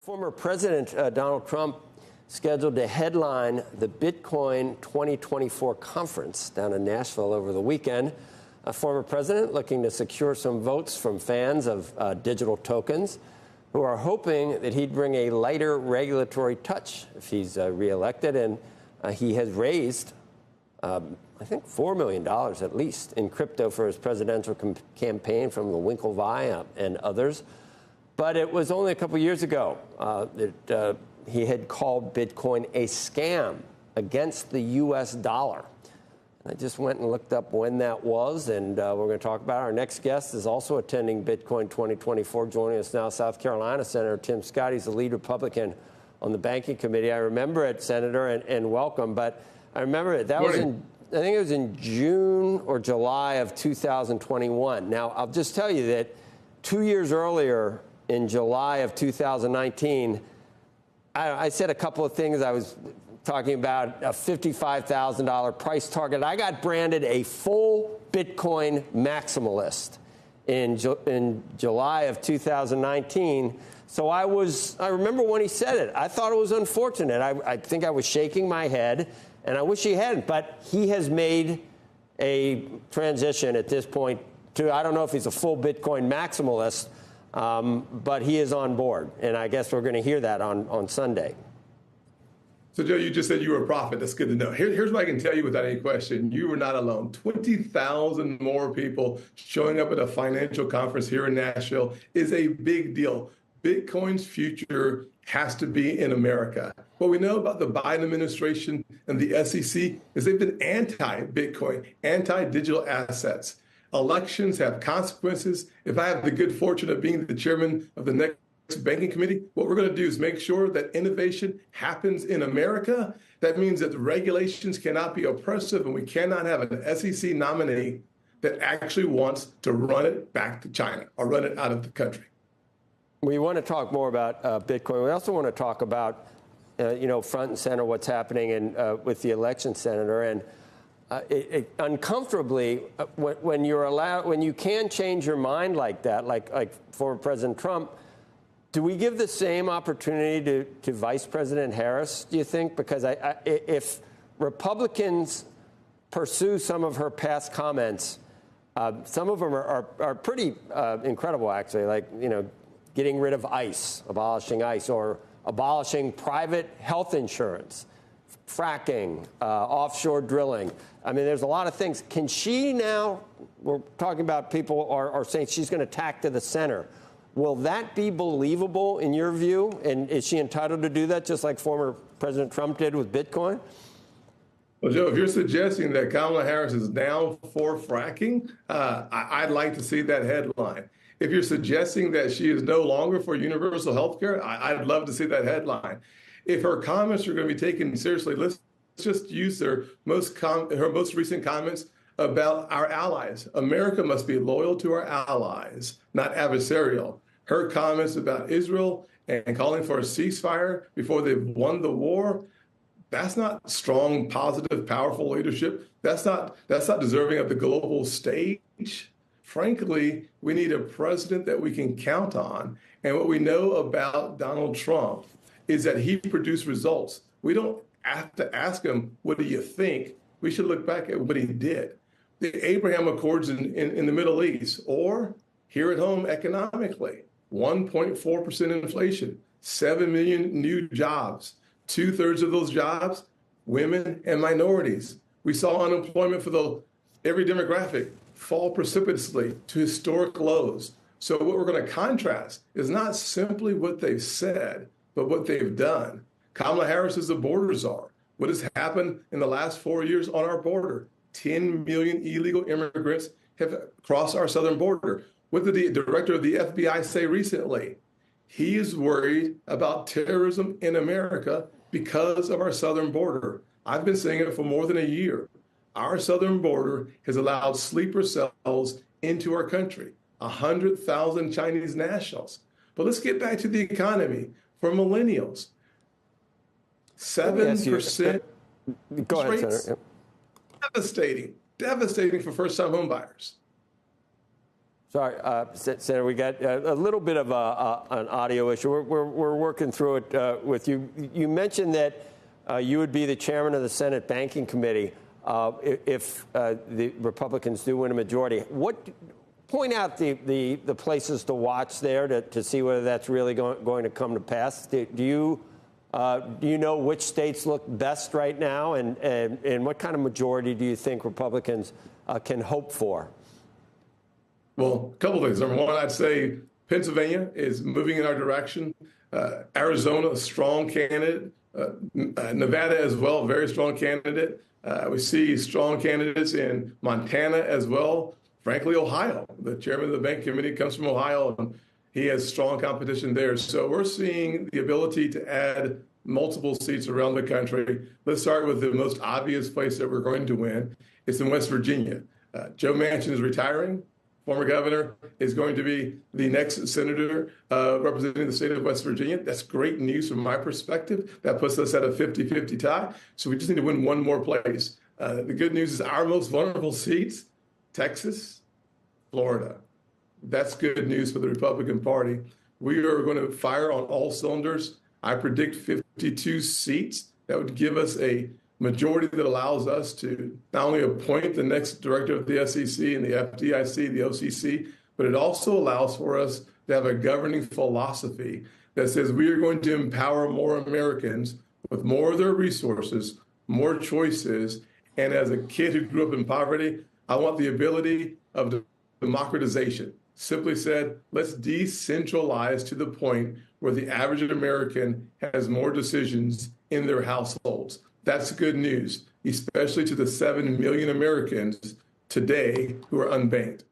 Former President Donald Trump scheduled to headline the Bitcoin 2024 conference down in Nashville over the weekend. A former president looking to secure some votes from fans of digital tokens who are hoping that he'd bring a lighter regulatory touch if he's reelected. And he has raised, I think, $4 million at least in crypto for his presidential campaign from the Winklevi and others. But it was only a couple years ago that he had called Bitcoin a scam against the U.S. dollar. I just went and looked up when that was, and we're going to talk about it. Our next guest is also attending Bitcoin 2024. Joining us now, South Carolina Senator Tim Scott. He's the lead Republican on the Banking Committee. I remember it, Senator, and welcome. But I remember it. That was in, I think it was in June or July of 2021. Now, I'll just tell you that 2 years earlier, in July of 2019, I said a couple of things. I was talking about a $55,000 price target. I got branded a full Bitcoin maximalist in July of 2019. So I remember when he said it. I thought it was unfortunate. I think I was shaking my head, and I wish he hadn't. But he has made a transition at this point to, I don't know if he's a full Bitcoin maximalist, but he is on board, and I guess we're going to hear that on Sunday. So, Joe, you just said you were a prophet. That's good to know. Here's what I can tell you without any question. You were not alone. 20,000 more people showing up at a financial conference here in Nashville is a big deal. Bitcoin's future has to be in America. What we know about the Biden administration and the SEC is they've been anti-Bitcoin, anti-digital assets. Elections have consequences. If I have the good fortune of being the chairman of the next Banking Committee, what we're going to do is make sure that innovation happens in America. That means that the regulations cannot be oppressive, and we cannot have an SEC nominee that actually wants to run it back to China or run it out of the country. We want to talk more about Bitcoin. We also want to talk about, front and center what's happening with the election, Senator. And uncomfortably, when you can change your mind like that, like former President Trump, do we give the same opportunity to Vice President Harris, do you think? Because if Republicans pursue some of her past comments, some of them are pretty incredible, actually, like, getting rid of ICE, abolishing ICE, or abolishing private health insurance, fracking, offshore drilling. I mean, there's a lot of things. Can she now, we're talking about people are saying she's going to tack to the center. Will that be believable in your view? And is she entitled to do that just like former President Trump did with Bitcoin? Well, Joe, if you're suggesting that Kamala Harris is down for fracking, I'd like to see that headline. If you're suggesting that she is no longer for universal health care, I'd love to see that headline. If her comments are going to be taken seriously, let's just use her most recent comments about our allies. America must be loyal to our allies, not adversarial. Her comments about Israel and calling for a ceasefire before they've won the war, that's not strong, positive, powerful leadership. That's not deserving of the global stage. Frankly, we need a president that we can count on. And what we know about Donald Trump is that he produced results. We don't have to ask him, what do you think? We should look back at what he did. The Abraham Accords in the Middle East, or here at home economically, 1.4% inflation, 7 million new jobs, 2/3 of those jobs, women and minorities. We saw unemployment for every demographic fall precipitously to historic lows. So what we're going to contrast is not simply what they've said, but what they've done. Kamala Harris is the border czar. What has happened in the last 4 years on our border? 10 million illegal immigrants have crossed our southern border. What did the director of the FBI say recently? He is worried about terrorism in America because of our southern border. I've been saying it for more than a year. Our southern border has allowed sleeper cells into our country, 100,000 Chinese nationals. But let's get back to the economy. For millennials, 7%. Go ahead, Senator. Devastating for first-time home buyers. Sorry, Senator, we got a little bit of an audio issue. We're working through it with you. You mentioned that you would be the chairman of the Senate Banking Committee if the Republicans do win a majority. Point out the places to watch there to see whether that's really going to come to pass. Do you know which states look best right now, and what kind of majority do you think Republicans can hope for? Well, a couple of things. Number one, I'd say Pennsylvania is moving in our direction. Arizona, a strong candidate. Nevada as well, very strong candidate. We see strong candidates in Montana as well. Frankly, Ohio. The chairman of the bank committee comes from Ohio, and he has strong competition there. So we're seeing the ability to add multiple seats around the country. Let's start with the most obvious place that we're going to win. It's in West Virginia. Joe Manchin is retiring. Former governor is going to be the next senator representing the state of West Virginia. That's great news from my perspective. That puts us at a 50-50 tie. So we just need to win one more place. The good news is our most vulnerable seats, Texas, Florida. That's good news for the Republican Party. We are going to fire on all cylinders. I predict 52 seats. That would give us a majority that allows us to not only appoint the next director of the SEC and the FDIC, the OCC, but it also allows for us to have a governing philosophy that says we are going to empower more Americans with more of their resources, more choices. And as a kid who grew up in poverty, I want the ability of democratization. Simply said, let's decentralize to the point where the average American has more decisions in their households. That's good news, especially to the 7 million Americans today who are unbanked.